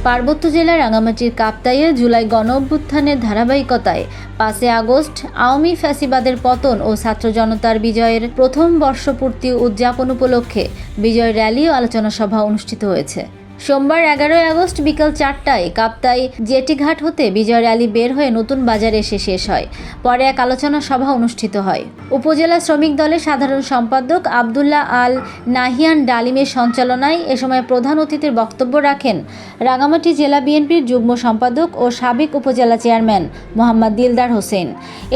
পার্বত্য জেলার রাঙামাটির কাপ্তাইয়ে জুলাই গণঅভ্যুত্থানের ধারাবাহিকতায় 5 আগস্ট আওয়ামী ফ্যাসিবাদের পতন ও ছাত্র জনতার বিজয়ের প্রথম বর্ষপূর্তি উদযাপন উপলক্ষে বিজয় র্যালি ও আলোচনা সভা অনুষ্ঠিত হয়েছে। সোমবার 11 আগস্ট বিকাল 4টায় কাপ্তাই জেটিঘাট হতে বিজয় র্যালি বের হয়ে নতুন বাজারে এসে শেষ হয়। পরে এক আলোচনা সভা অনুষ্ঠিত হয়। উপজেলা শ্রমিক দলের সাধারণ সম্পাদক আব্দুল্লাহ আল নাহিয়ান ডালিমের সঞ্চালনায় এ সময় প্রধান অতিথির বক্তব্য রাখেন রাঙামাটি জেলা বিএনপির যুগ্ম সম্পাদক ও সাবেক উপজেলা চেয়ারম্যান মোহাম্মদ দিলদার হোসেন।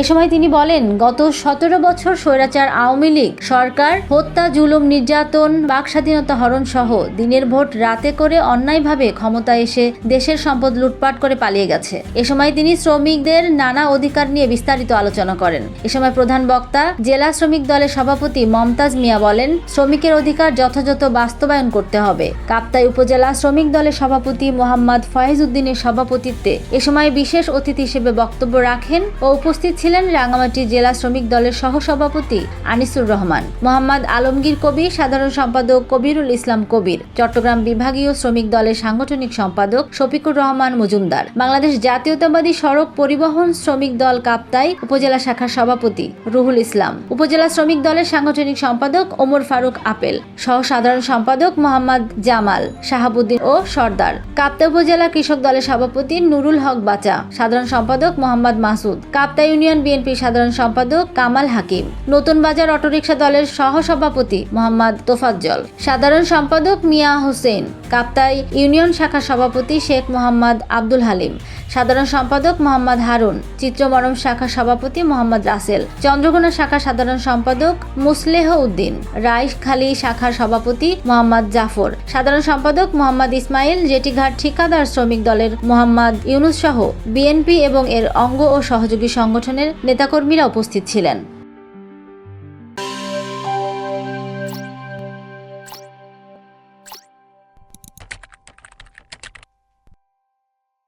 এ সময় তিনি বলেন, গত 17 বছর স্বৈরাচার আওয়ামী লীগ সরকার হত্যা, জুলুম, নির্যাতন, বাক স্বাধীনতা হরণ সহ দিনের ভোট রাতে করে অন্যায়ভাবে ক্ষমতায় এসে দেশের সম্পদ লুটপাট করে পালিয়ে গেছে। এ সময় তিনি শ্রমিকদের নানা অধিকার নিয়ে বিস্তারিত আলোচনা করেন। এ সময় প্রধান বক্তা জেলা শ্রমিক দলের সভাপতি মমতাজ মিয়া বলেন, শ্রমিকের অধিকার যথাযথ বাস্তবায়ন করতে হবে। কাপ্তাই উপজেলা শ্রমিক দলের সভাপতি মোহাম্মদ ফয়েজ উদ্দিনের সভাপতিত্বে এ সময় বিশেষ অতিথি হিসেবে বক্তব্য রাখেন ও উপস্থিত ছিলেন রাঙামাটি জেলা শ্রমিক দলের সহসভাপতি আনিসুর রহমান, মোহাম্মদ আলমগীর কবির, সাধারণ সম্পাদক কবিরুল ইসলাম কবির, চট্টগ্রাম বিভাগীয় শ্রমিক দলের সাংগঠনিক সম্পাদক শফিকুর রহমান মজুমদার, বাংলাদেশ জাতীয়তাবাদী সড়ক পরিবহন শ্রমিক দল কাপ্তাই উপজেলা শাখার সভাপতি রুহুল ইসলাম, উপজেলা শ্রমিক দলের সাংগঠনিক সম্পাদক ওমর ফারুক আপেল, সহ সাধারণ সম্পাদক মোহাম্মদ জামাল, শাহাবুদ্দিন ও সর্দার, কাপ্তাই উপজেলা কৃষক দলের সভাপতি নুরুল হক বাচা, সাধারণ সম্পাদক মোহাম্মদ মাসুদ, কাপ্তাই ইউনিয়ন বিএনপির সাধারণ সম্পাদক কামাল হাকিম, নতুন বাজার অটোরিকশা দলের সহ সভাপতি মোহাম্মদ তোফাজ্জল, সাধারণ সম্পাদক মিয়া হোসেন, কাপ্তাই ইউনিয়ন শাখার সভাপতি শেখ মোহাম্মদ আব্দুল হালিম, সাধারণ সম্পাদক মোহাম্মদ হারুন, চিত্রমরম শাখার সভাপতি মোহাম্মদ রাসেল, চন্দ্রকোনা শাখার সাধারণ সম্পাদক মুসলেহ উদ্দিন, রাইখালী শাখার সভাপতি মোহাম্মদ জাফর, সাধারণ সম্পাদক মোহাম্মদ ইসমাইল, জেটিঘাট ঠিকাদার শ্রমিক দলের মোহাম্মদ ইউনুস সহ বিএনপি এবং এর অঙ্গ ও সহযোগী সংগঠনের নেতাকর্মীরা উপস্থিত ছিলেন।